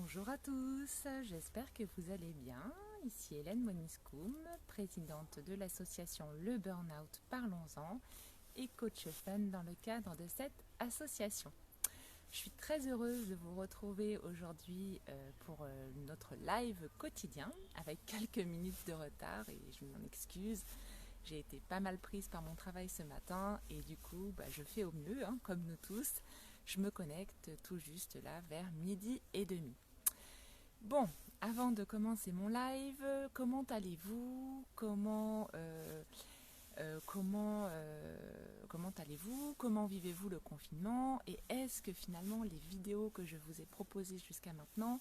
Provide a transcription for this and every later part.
Bonjour à tous, j'espère que vous allez bien. Ici Hélène Moniscoum, présidente de l'association Le Burnout Parlons-en et coach fun dans le cadre de cette association. Je suis très heureuse de vous retrouver aujourd'hui pour notre live quotidien avec quelques minutes de retard et je m'en excuse. J'ai été pas mal prise par mon travail ce matin et du coup je fais au mieux, comme nous tous. Je me connecte tout juste là vers 12h30. Bon, avant de commencer mon live, comment allez-vous? Comment allez-vous? Comment vivez-vous le confinement? Et est-ce que finalement les vidéos que je vous ai proposées jusqu'à maintenant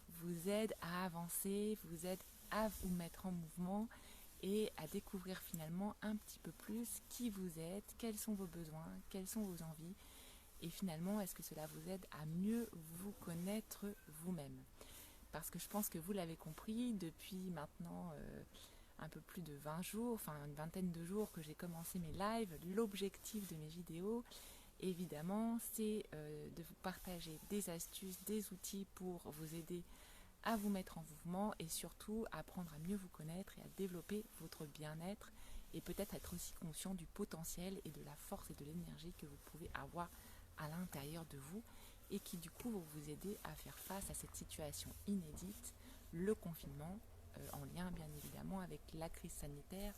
vous aident à avancer, vous aident à vous mettre en mouvement et à découvrir finalement un petit peu plus qui vous êtes, quels sont vos besoins, quelles sont vos envies et finalement est-ce que cela vous aide à mieux vous connaître vous-même? Parce que je pense que vous l'avez compris, depuis maintenant un peu plus de 20 jours, enfin une vingtaine de jours que j'ai commencé mes lives, l'objectif de mes vidéos, évidemment, c'est de vous partager des astuces, des outils pour vous aider à vous mettre en mouvement et surtout à apprendre à mieux vous connaître et à développer votre bien-être et peut-être être aussi conscient du potentiel et de la force et de l'énergie que vous pouvez avoir à l'intérieur de vous et qui du coup vont vous aider à faire face à cette situation inédite, le confinement, en lien bien évidemment avec la crise sanitaire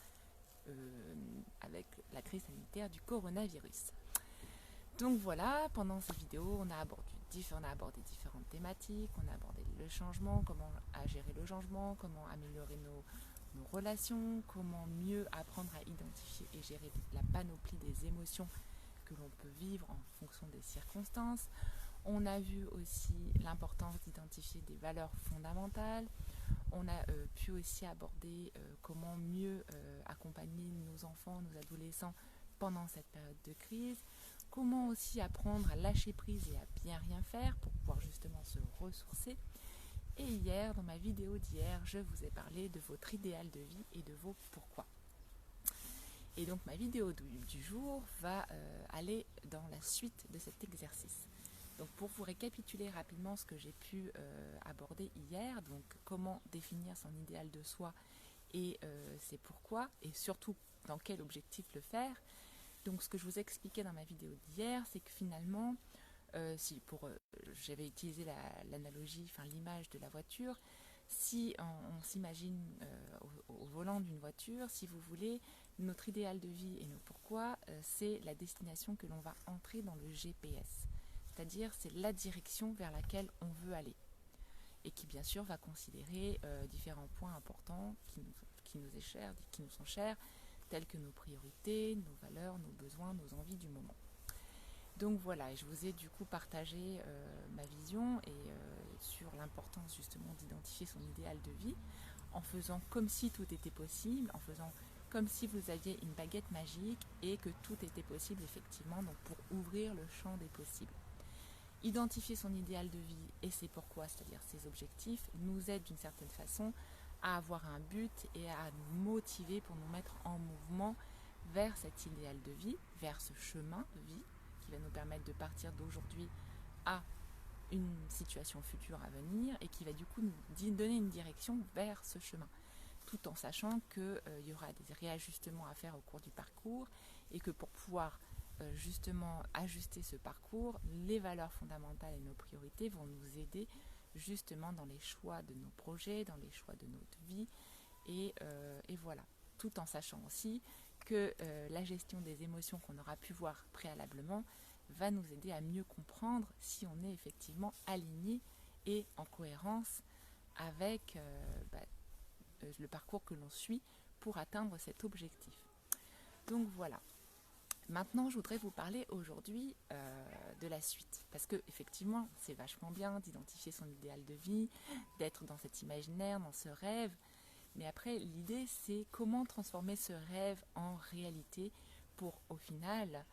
du coronavirus. Donc voilà, pendant cette vidéo, on a abordé différentes thématiques, on a abordé le changement, comment gérer le changement, comment améliorer nos relations, comment mieux apprendre à identifier et gérer la panoplie des émotions que l'on peut vivre en fonction des circonstances. On a vu aussi l'importance d'identifier des valeurs fondamentales. On a pu aussi aborder comment mieux accompagner nos enfants, nos adolescents pendant cette période de crise. Comment aussi apprendre à lâcher prise et à bien rien faire pour pouvoir justement se ressourcer. Et hier, dans ma vidéo d'hier, je vous ai parlé de votre idéal de vie et de vos pourquoi. Et donc ma vidéo du jour va aller dans la suite de cet exercice. Donc pour vous récapituler rapidement ce que j'ai pu aborder hier, donc comment définir son idéal de soi et ses pourquoi, et surtout dans quel objectif le faire. Donc ce que je vous expliquais dans ma vidéo d'hier, c'est que finalement, j'avais utilisé l'analogie, l'image de la voiture. Si on s'imagine au volant d'une voiture, si vous voulez, notre idéal de vie et nos pourquoi, c'est la destination que l'on va entrer dans le GPS. C'est-à-dire c'est la direction vers laquelle on veut aller. Et qui bien sûr va considérer différents points importants qui nous sont chers, tels que nos priorités, nos valeurs, nos besoins, nos envies du moment. Donc voilà, je vous ai du coup partagé ma vision et sur l'importance justement d'identifier son idéal de vie en faisant comme si tout était possible, en faisant comme si vous aviez une baguette magique et que tout était possible effectivement, donc pour ouvrir le champ des possibles. Identifier son idéal de vie et ses pourquoi, c'est-à-dire ses objectifs, nous aide d'une certaine façon à avoir un but et à nous motiver pour nous mettre en mouvement vers cet idéal de vie, vers ce chemin de vie qui va nous permettre de partir d'aujourd'hui à une situation future à venir et qui va du coup nous donner une direction vers ce chemin, tout en sachant qu'il y aura des réajustements à faire au cours du parcours et que pour pouvoir justement ajuster ce parcours, les valeurs fondamentales et nos priorités vont nous aider justement dans les choix de nos projets, dans les choix de notre vie et voilà, tout en sachant aussi que la gestion des émotions qu'on aura pu voir préalablement va nous aider à mieux comprendre si on est effectivement aligné et en cohérence avec le parcours que l'on suit pour atteindre cet objectif. Donc voilà. Maintenant, je voudrais vous parler aujourd'hui de la suite. Parce que effectivement, c'est vachement bien d'identifier son idéal de vie, d'être dans cet imaginaire, dans ce rêve. Mais après, l'idée, c'est comment transformer ce rêve en réalité pour, au final,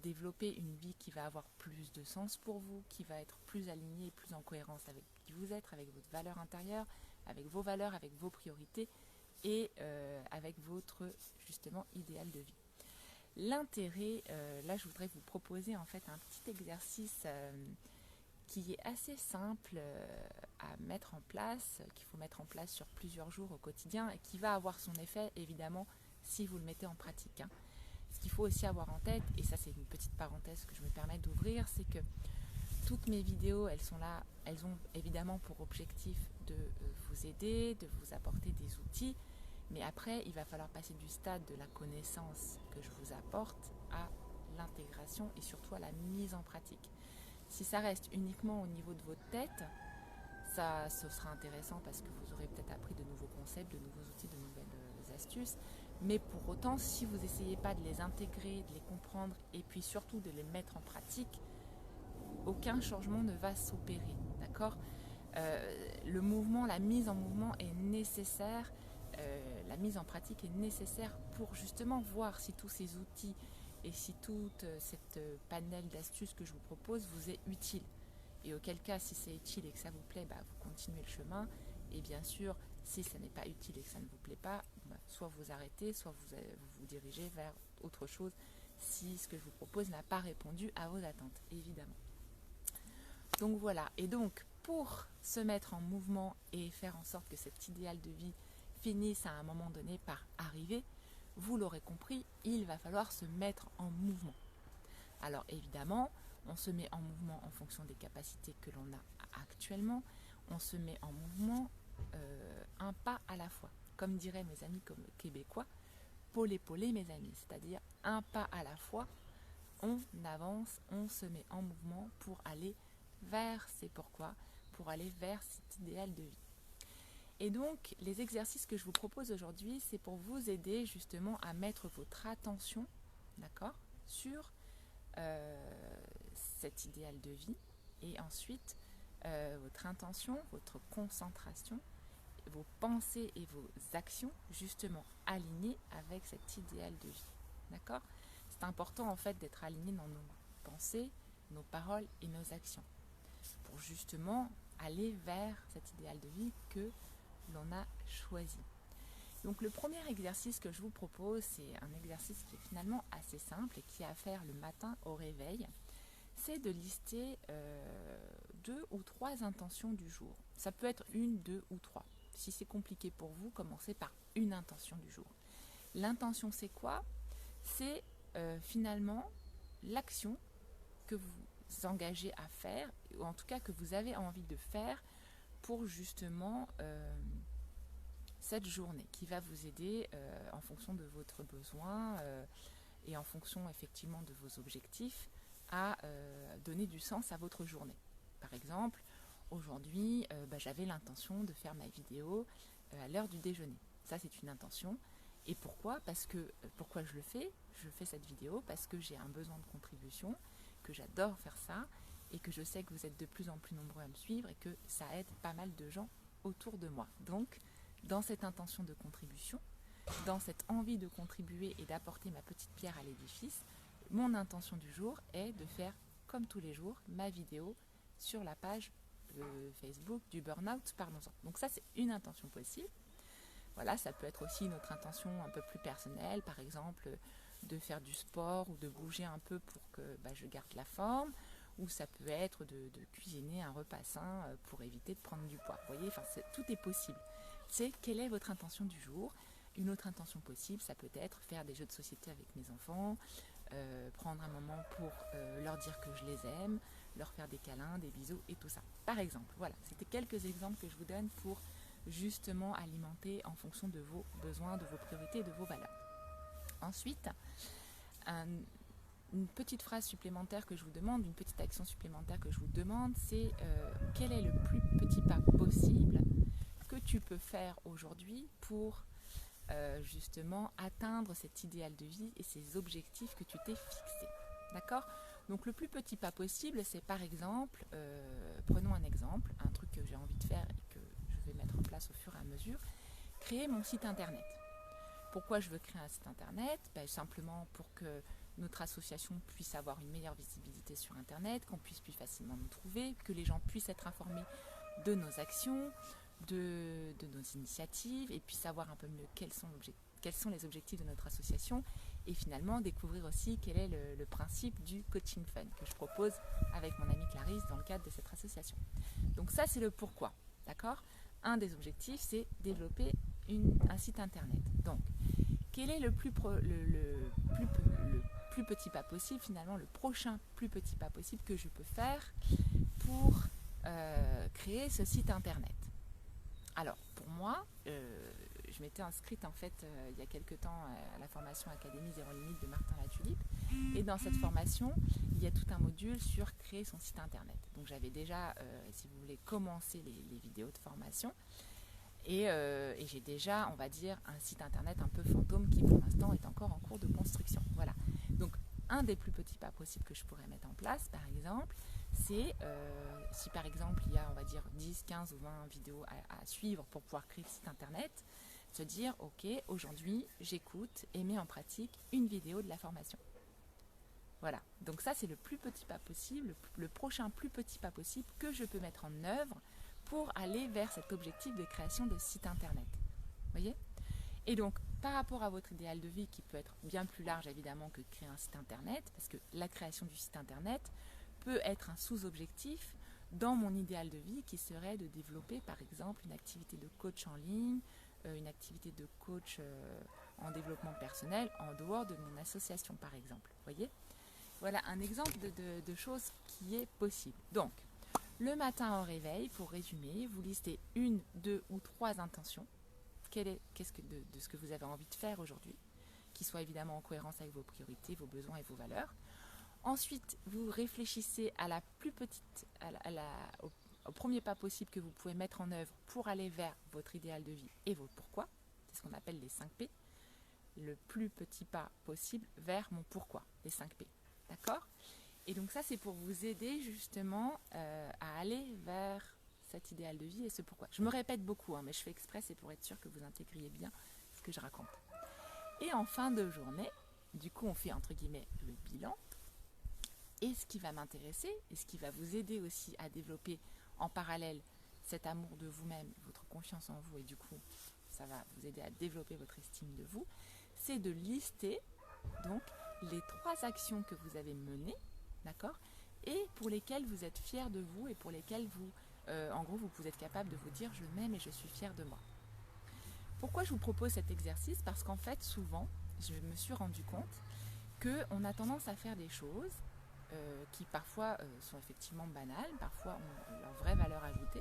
développer une vie qui va avoir plus de sens pour vous, qui va être plus alignée et plus en cohérence avec qui vous êtes, avec votre valeur intérieure, avec vos valeurs, avec vos priorités et avec votre, justement, idéal de vie. L'intérêt, là je voudrais vous proposer en fait un petit exercice qui est assez simple à mettre en place, qu'il faut mettre en place sur plusieurs jours au quotidien et qui va avoir son effet évidemment si vous le mettez en pratique. Ce qu'il faut aussi avoir en tête, et ça c'est une petite parenthèse que je me permets d'ouvrir, c'est que toutes mes vidéos, elles sont là, elles ont évidemment pour objectif de vous aider, de vous apporter des outils, mais après il va falloir passer du stade de la connaissance que je vous apporte à l'intégration et surtout à la mise en pratique. Si ça reste uniquement au niveau de votre tête, ça, ce sera intéressant parce que vous aurez peut-être appris de nouveaux concepts, de nouveaux outils, de nouvelles astuces. Mais pour autant, si vous n'essayez pas de les intégrer, de les comprendre et puis surtout de les mettre en pratique, aucun changement ne va s'opérer. D'accord ? Le mouvement, la mise en mouvement est nécessaire. La mise en pratique est nécessaire pour justement voir si tous ces outils et si toute cette panel d'astuces que je vous propose vous est utile. Et auquel cas, si c'est utile et que ça vous plaît, vous continuez le chemin. Et bien sûr, si ça n'est pas utile et que ça ne vous plaît pas, soit vous arrêtez, soit vous vous dirigez vers autre chose si ce que je vous propose n'a pas répondu à vos attentes, évidemment. Donc voilà, et donc pour se mettre en mouvement et faire en sorte que cet idéal de vie finisse à un moment donné par arriver, vous l'aurez compris, il va falloir se mettre en mouvement. Alors évidemment, on se met en mouvement en fonction des capacités que l'on a actuellement, on se met en mouvement un pas à la fois. Comme diraient mes amis québécois, polé mes amis, c'est-à-dire un pas à la fois, on avance, on se met en mouvement pour aller vers ses pourquoi, pour aller vers cet idéal de vie. Et donc, les exercices que je vous propose aujourd'hui, c'est pour vous aider justement à mettre votre attention, d'accord, sur cet idéal de vie et ensuite votre intention, votre concentration, vos pensées et vos actions justement alignées avec cet idéal de vie. D'accord ? C'est important en fait d'être aligné dans nos pensées, nos paroles et nos actions pour justement aller vers cet idéal de vie que l'on a choisi. Donc le premier exercice que je vous propose, c'est un exercice qui est finalement assez simple et qui est à faire le matin au réveil. C'est de lister 2 ou 3 intentions du jour. Ça peut être 1, 2 ou 3. Si c'est compliqué pour vous, commencez par une intention du jour. L'intention, c'est quoi ? C'est finalement l'action que vous engagez à faire, ou en tout cas que vous avez envie de faire pour justement cette journée qui va vous aider en fonction de votre besoin et en fonction effectivement de vos objectifs à donner du sens à votre journée. Par exemple, aujourd'hui, j'avais l'intention de faire ma vidéo à l'heure du déjeuner. Ça, c'est une intention. Et pourquoi ? Pourquoi je le fais ? Je fais cette vidéo parce que j'ai un besoin de contribution, que j'adore faire ça et que je sais que vous êtes de plus en plus nombreux à me suivre et que ça aide pas mal de gens autour de moi. Donc, dans cette intention de contribution, dans cette envie de contribuer et d'apporter ma petite pierre à l'édifice, mon intention du jour est de faire, comme tous les jours, ma vidéo sur la page Facebook du Burnout Parlons-en. Donc ça, c'est une intention possible. Voilà, ça peut être aussi une autre intention un peu plus personnelle, par exemple de faire du sport ou de bouger un peu pour que je garde la forme, ou ça peut être de cuisiner un repas sain pour éviter de prendre du poids. Vous voyez, tout est possible. C'est quelle est votre intention du jour. Une autre intention possible, ça peut être faire des jeux de société avec mes enfants, prendre un moment pour leur dire que je les aime, leur faire des câlins, des bisous et tout ça. Par exemple, voilà, c'était quelques exemples que je vous donne pour justement alimenter en fonction de vos besoins, de vos priorités et de vos valeurs. Ensuite, une petite phrase supplémentaire que je vous demande, une petite action supplémentaire que je vous demande, c'est quel est le plus petit pas possible que tu peux faire aujourd'hui pour justement atteindre cet idéal de vie et ces objectifs que tu t'es fixés. D'accord ? Donc le plus petit pas possible, c'est par exemple, prenons un exemple, un truc que j'ai envie de faire et que je vais mettre en place au fur et à mesure, créer mon site internet. Pourquoi je veux créer un site internet ? Simplement pour que notre association puisse avoir une meilleure visibilité sur internet, qu'on puisse plus facilement nous trouver, que les gens puissent être informés de nos actions, de nos initiatives, et puis savoir un peu mieux quels sont les objectifs de notre association, et finalement découvrir aussi quel est le principe du coaching fun que je propose avec mon amie Clarisse dans le cadre de cette association. Donc ça, c'est le pourquoi. D'accord? Un des objectifs, c'est développer un site internet. Donc, quel est le plus petit pas possible, finalement, le prochain plus petit pas possible que je peux faire pour créer ce site internet? Alors, pour moi, je m'étais inscrite en fait il y a quelques temps à la formation Académie Zéro Limite de Martin Latulippe. Et dans cette formation, il y a tout un module sur créer son site internet. Donc j'avais déjà, si vous voulez, commencé les vidéos de formation. Et j'ai déjà, on va dire, un site internet un peu fantôme qui pour l'instant est encore en cours de construction. Voilà. Donc un des plus petits pas possibles que je pourrais mettre en place, par exemple, c'est si par exemple il y a, on va dire, 10, 15 ou 20 vidéos à suivre pour pouvoir créer le site internet, se dire, ok, aujourd'hui j'écoute et mets en pratique une vidéo de la formation. Voilà, donc ça c'est le plus petit pas possible, le prochain plus petit pas possible que je peux mettre en œuvre pour aller vers cet objectif de création de site internet. Vous voyez? Et donc, par rapport à votre idéal de vie, qui peut être bien plus large évidemment que créer un site internet, parce que la création du site internet peut être un sous-objectif dans mon idéal de vie qui serait de développer par exemple une activité de coach en ligne, une activité de coach en développement personnel en dehors de mon association par exemple. Vous voyez? Voilà un exemple de choses qui est possible. Donc, le matin au réveil, pour résumer, vous listez 1, 2 ou 3 intentions. Qu'est-ce que de ce que vous avez envie de faire aujourd'hui, qui soit évidemment en cohérence avec vos priorités, vos besoins et vos valeurs. Ensuite, vous réfléchissez à la plus petite, au premier pas possible que vous pouvez mettre en œuvre pour aller vers votre idéal de vie et votre pourquoi. C'est ce qu'on appelle les 5 P. Le plus petit pas possible vers mon pourquoi, les 5 P. D'accord? Et donc ça, c'est pour vous aider justement à aller vers cet idéal de vie et ce pourquoi. Je me répète beaucoup, mais je fais exprès, c'est pour être sûr que vous intégriez bien ce que je raconte. Et en fin de journée, du coup, on fait entre guillemets le bilan. Et ce qui va m'intéresser, et ce qui va vous aider aussi à développer en parallèle cet amour de vous-même, votre confiance en vous, et du coup, ça va vous aider à développer votre estime de vous, c'est de lister donc les 3 actions que vous avez menées, d'accord, et pour lesquelles vous êtes fier de vous et pour lesquelles vous, en gros, vous êtes capable de vous dire je m'aime et je suis fier de moi. Pourquoi je vous propose cet exercice? Parce qu'en fait, souvent, je me suis rendu compte qu'on a tendance à faire des choses qui parfois sont effectivement banales, parfois ont leur vraie valeur ajoutée,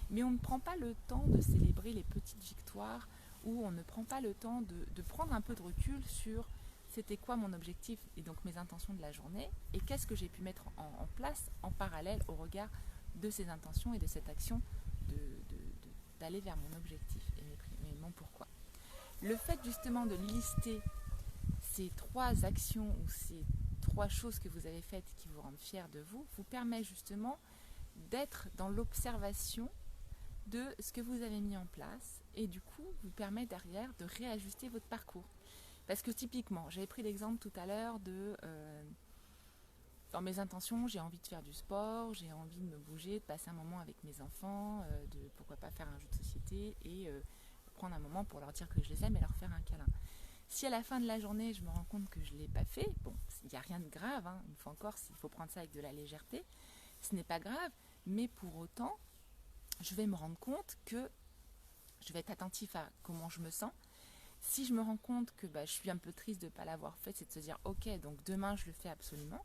mais on ne prend pas le temps de célébrer les petites victoires ou on ne prend pas le temps de prendre un peu de recul sur c'était quoi mon objectif et donc mes intentions de la journée et qu'est-ce que j'ai pu mettre en place en parallèle au regard de ces intentions et de cette action d'aller vers mon objectif et mon pourquoi. Le fait justement de lister ces 3 actions ou ces 3 choses que vous avez faites qui vous rendent fiers de vous, vous permet justement d'être dans l'observation de ce que vous avez mis en place et du coup vous permet derrière de réajuster votre parcours. Parce que typiquement, j'avais pris l'exemple tout à l'heure de dans mes intentions, j'ai envie de faire du sport, j'ai envie de me bouger, de passer un moment avec mes enfants, de pourquoi pas faire un jeu de société et prendre un moment pour leur dire que je les aime et leur faire un câlin. Si à la fin de la journée, je me rends compte que je ne l'ai pas fait, bon, il n'y a rien de grave, une fois encore, il faut prendre ça avec de la légèreté, ce n'est pas grave, mais pour autant, je vais me rendre compte que je vais être attentif à comment je me sens. Si je me rends compte que je suis un peu triste de ne pas l'avoir fait, c'est de se dire ok, donc demain je le fais absolument.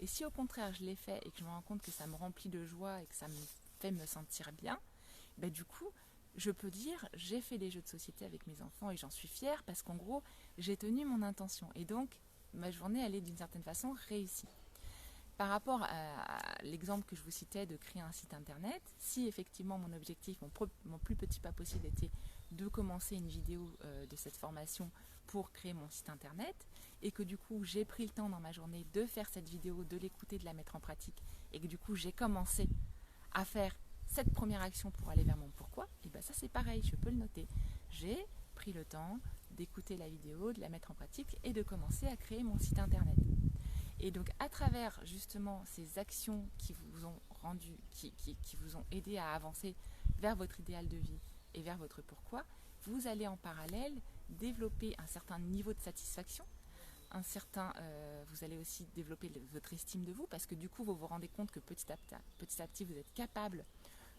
Et si au contraire je l'ai fait et que je me rends compte que ça me remplit de joie et que ça me fait me sentir bien, du coup, je peux dire j'ai fait les jeux de société avec mes enfants et j'en suis fière parce qu'en gros, j'ai tenu mon intention. Et donc, ma journée, elle est d'une certaine façon réussie. Par rapport à l'exemple que je vous citais de créer un site internet, si effectivement mon objectif, mon plus petit pas possible était de commencer une vidéo de cette formation pour créer mon site internet et que du coup j'ai pris le temps dans ma journée de faire cette vidéo, de l'écouter, de la mettre en pratique et que du coup j'ai commencé à faire cette première action pour aller vers mon pourquoi, et ça c'est pareil, je peux le noter. J'ai pris le temps d'écouter la vidéo, de la mettre en pratique et de commencer à créer mon site internet. Et donc à travers justement ces actions qui vous ont rendu, qui vous ont aidé à avancer vers votre idéal de vie et vers votre pourquoi, vous allez en parallèle développer un certain niveau de satisfaction, vous allez aussi développer votre estime de vous parce que du coup vous vous rendez compte que petit à petit vous êtes capable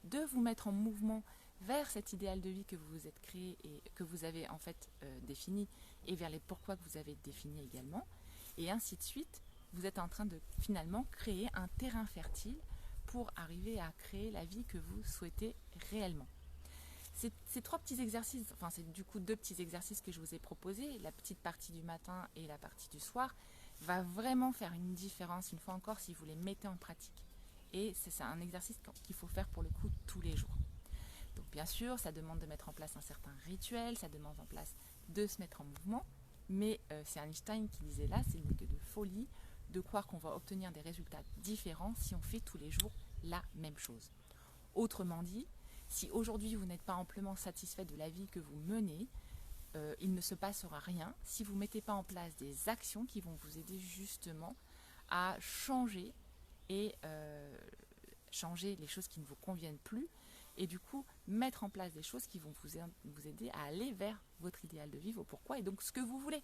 de vous mettre en mouvement vers cet idéal de vie que vous vous êtes créé et que vous avez en fait défini, et vers les pourquoi que vous avez définis également, et ainsi de suite. Vous êtes en train de finalement créer un terrain fertile pour arriver à créer la vie que vous souhaitez réellement. Ces 3 petits exercices, enfin c'est du coup 2 petits exercices que je vous ai proposés, la petite partie du matin et la partie du soir, va vraiment faire une différence une fois encore si vous les mettez en pratique. Et c'est un exercice qu'il faut faire pour le coup tous les jours. Donc bien sûr, ça demande de mettre en place un certain rituel, ça demande en place de se mettre en mouvement, mais c'est Einstein qui disait là, c'est une de folie de croire qu'on va obtenir des résultats différents si on fait tous les jours la même chose. Autrement dit, si aujourd'hui vous n'êtes pas amplement satisfait de la vie que vous menez, il ne se passera rien si vous ne mettez pas en place des actions qui vont vous aider justement à changer et changer les choses qui ne vous conviennent plus, et du coup mettre en place des choses qui vont vous aider à aller vers votre idéal de vie, vos pourquoi, et donc ce que vous voulez.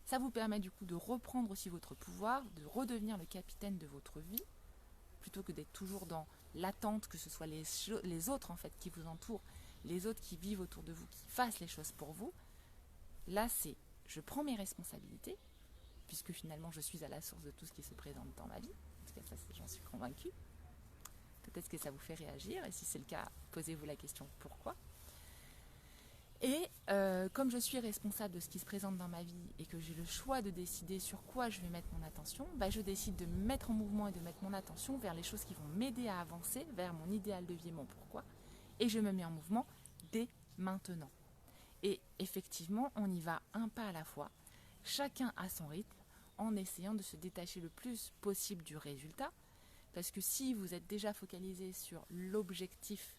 Ça vous permet du coup de reprendre aussi votre pouvoir, de redevenir le capitaine de votre vie, plutôt que d'être toujours dans l'attente que ce soit les autres en fait qui vous entourent, les autres qui vivent autour de vous, qui fassent les choses pour vous. Là c'est, je prends mes responsabilités, puisque finalement je suis à la source de tout ce qui se présente dans ma vie. En tout cas ça j'en suis convaincue. Peut-être que ça vous fait réagir, et si c'est le cas, posez-vous la question pourquoi. Et comme je suis responsable de ce qui se présente dans ma vie et que j'ai le choix de décider sur quoi je vais mettre mon attention, je décide de me mettre en mouvement et de mettre mon attention vers les choses qui vont m'aider à avancer vers mon idéal de vie et mon pourquoi. Et je me mets en mouvement dès maintenant. Et effectivement, on y va un pas à la fois, chacun à son rythme, en essayant de se détacher le plus possible du résultat. Parce que si vous êtes déjà focalisé sur l'objectif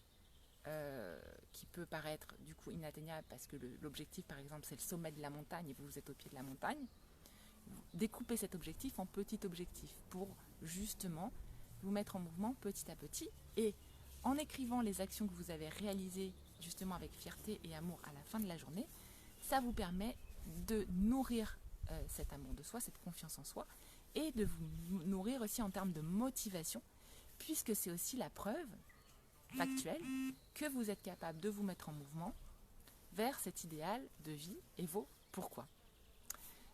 qui peut paraître du coup inatteignable, parce que l'objectif par exemple c'est le sommet de la montagne et vous êtes au pied de la montagne, découpez cet objectif en petits objectifs pour justement vous mettre en mouvement petit à petit, et en écrivant les actions que vous avez réalisées justement avec fierté et amour à la fin de la journée, ça vous permet de nourrir cet amour de soi, cette confiance en soi, et de vous nourrir aussi en termes de motivation, puisque c'est aussi la preuve factuelle que vous êtes capable de vous mettre en mouvement vers cet idéal de vie et vos pourquoi.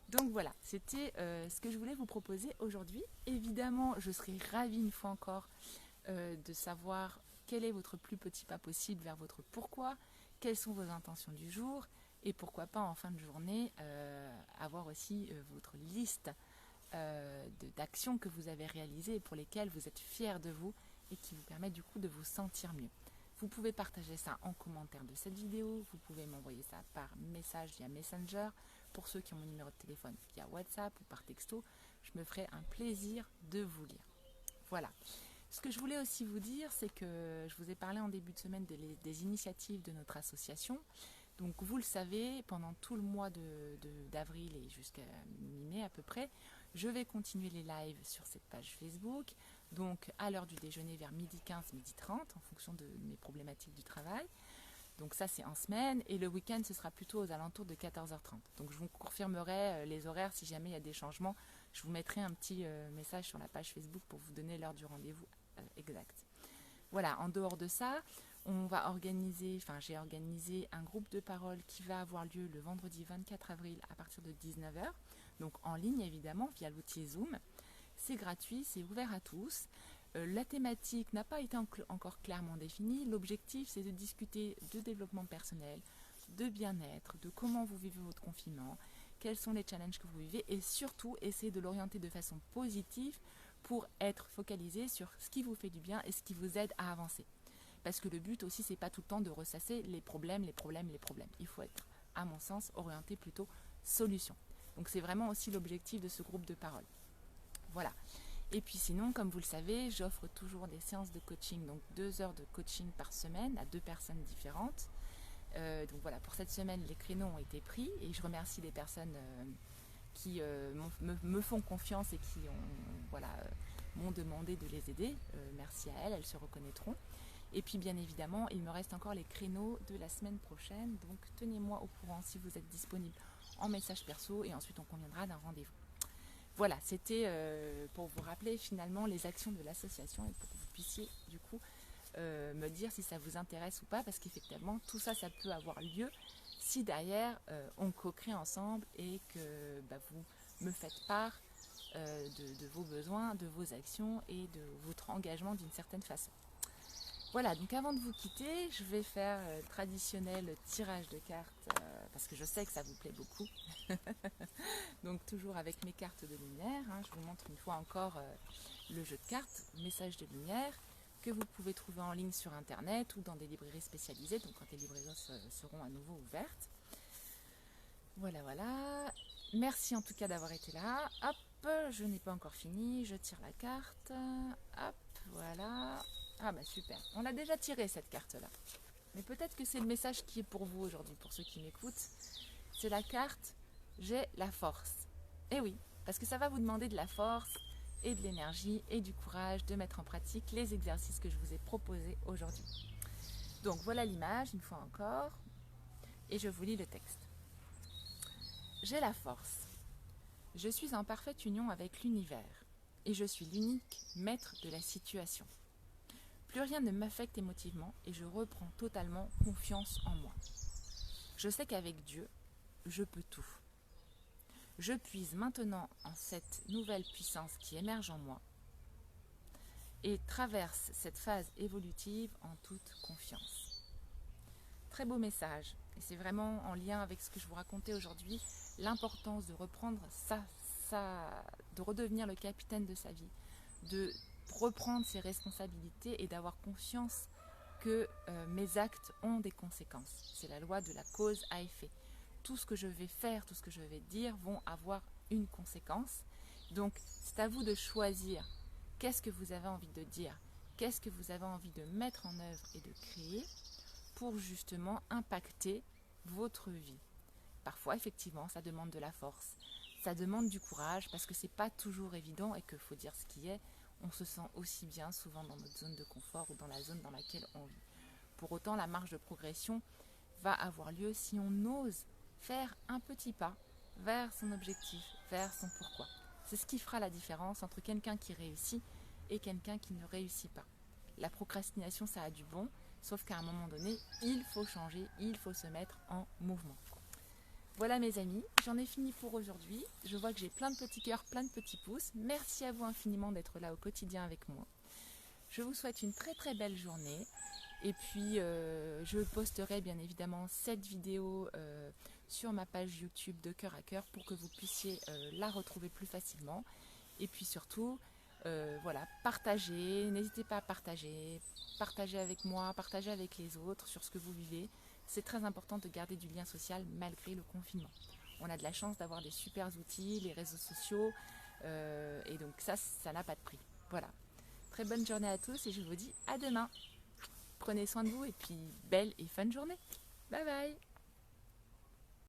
Donc voilà, c'était ce que je voulais vous proposer aujourd'hui. Évidemment, je serais ravie une fois encore de savoir quel est votre plus petit pas possible vers votre pourquoi, quelles sont vos intentions du jour, et pourquoi pas en fin de journée avoir aussi votre liste d'actions que vous avez réalisées et pour lesquelles vous êtes fiers de vous et qui vous permettent du coup de vous sentir mieux. Vous pouvez partager ça en commentaire de cette vidéo, vous pouvez m'envoyer ça par message via Messenger, pour ceux qui ont mon numéro de téléphone via WhatsApp ou par texto, je me ferai un plaisir de vous lire. Voilà. Ce que je voulais aussi vous dire, c'est que je vous ai parlé en début de semaine des initiatives de notre association. Donc vous le savez, pendant tout le mois d'avril et jusqu'à mi-mai à peu près, je vais continuer les lives sur cette page Facebook, donc à l'heure du déjeuner vers 12h15, 12h30, en fonction de mes problématiques du travail. Donc ça c'est en semaine, et le week-end ce sera plutôt aux alentours de 14h30. Donc je vous confirmerai les horaires si jamais il y a des changements. Je vous mettrai un petit message sur la page Facebook pour vous donner l'heure du rendez-vous exact. Voilà, en dehors de ça, j'ai organisé un groupe de parole qui va avoir lieu le vendredi 24 avril à partir de 19h, donc en ligne évidemment via l'outil Zoom. C'est gratuit, c'est ouvert à tous. La thématique n'a pas été encore clairement définie. L'objectif c'est de discuter de développement personnel, de bien-être, de comment vous vivez votre confinement, quels sont les challenges que vous vivez, et surtout essayer de l'orienter de façon positive pour être focalisé sur ce qui vous fait du bien et ce qui vous aide à avancer. Parce que le but aussi, c'est pas tout le temps de ressasser les problèmes. Il faut être, à mon sens, orienté plutôt solution. Donc c'est vraiment aussi l'objectif de ce groupe de parole. Voilà. Et puis sinon, comme vous le savez, j'offre toujours des séances de coaching, donc 2 heures de coaching par semaine à 2 personnes différentes. Donc voilà, pour cette semaine, les créneaux ont été pris et je remercie les personnes qui me font confiance et qui m'ont demandé de les aider. Merci à elles se reconnaîtront. Et puis bien évidemment, il me reste encore les créneaux de la semaine prochaine, donc tenez-moi au courant si vous êtes disponible en message perso, et ensuite on conviendra d'un rendez-vous. Voilà, c'était pour vous rappeler finalement les actions de l'association et pour que vous puissiez du coup me dire si ça vous intéresse ou pas, parce qu'effectivement tout ça, ça peut avoir lieu si derrière on co-crée ensemble et que vous me faites part de vos besoins, de vos actions et de votre engagement d'une certaine façon. Voilà, donc avant de vous quitter, je vais faire le traditionnel tirage de cartes parce que je sais que ça vous plaît beaucoup. Donc toujours avec mes cartes de lumière, hein, je vous montre une fois encore le jeu de cartes, message de lumière, que vous pouvez trouver en ligne sur internet ou dans des librairies spécialisées, donc quand les librairies seront à nouveau ouvertes. Voilà, voilà. Merci en tout cas d'avoir été là. Hop, je n'ai pas encore fini, je tire la carte. Hop, voilà. Ah bah super, on l'a déjà tiré cette carte-là. Mais peut-être que c'est le message qui est pour vous aujourd'hui, pour ceux qui m'écoutent. C'est la carte « J'ai la force ». Eh oui, parce que ça va vous demander de la force et de l'énergie et du courage de mettre en pratique les exercices que je vous ai proposés aujourd'hui. Donc voilà l'image, une fois encore, et je vous lis le texte. J'ai la force. Je suis en parfaite union avec l'univers et je suis l'unique maître de la situation. Plus rien ne m'affecte émotivement et je reprends totalement confiance en moi. Je sais qu'avec Dieu, je peux tout. Je puise maintenant en cette nouvelle puissance qui émerge en moi et traverse cette phase évolutive en toute confiance. Très beau message, et c'est vraiment en lien avec ce que je vous racontais aujourd'hui, l'importance de reprendre de redevenir le capitaine de sa vie, de reprendre ses responsabilités et d'avoir conscience que mes actes ont des conséquences. C'est la loi de la cause à effet. Tout ce que je vais faire, tout ce que je vais dire vont avoir une conséquence. Donc c'est à vous de choisir qu'est-ce que vous avez envie de dire, qu'est-ce que vous avez envie de mettre en œuvre et de créer pour justement impacter votre vie. Parfois effectivement ça demande de la force, ça demande du courage parce que c'est pas toujours évident et qu'il faut dire ce qui est. On se sent aussi bien souvent dans notre zone de confort ou dans la zone dans laquelle on vit. Pour autant, la marge de progression va avoir lieu si on ose faire un petit pas vers son objectif, vers son pourquoi. C'est ce qui fera la différence entre quelqu'un qui réussit et quelqu'un qui ne réussit pas. La procrastination, ça a du bon, sauf qu'à un moment donné, il faut changer, il faut se mettre en mouvement. Voilà mes amis, j'en ai fini pour aujourd'hui. Je vois que j'ai plein de petits cœurs, plein de petits pouces. Merci à vous infiniment d'être là au quotidien avec moi. Je vous souhaite une très très belle journée. Et puis je posterai bien évidemment cette vidéo sur ma page YouTube de Cœur à Cœur pour que vous puissiez la retrouver plus facilement. Et puis surtout, voilà, partagez, n'hésitez pas à partager avec moi, partagez avec les autres sur ce que vous vivez. C'est très important de garder du lien social malgré le confinement. On a de la chance d'avoir des super outils, les réseaux sociaux, et donc ça n'a pas de prix. Voilà. Très bonne journée à tous et je vous dis à demain. Prenez soin de vous et puis belle et fun journée. Bye bye.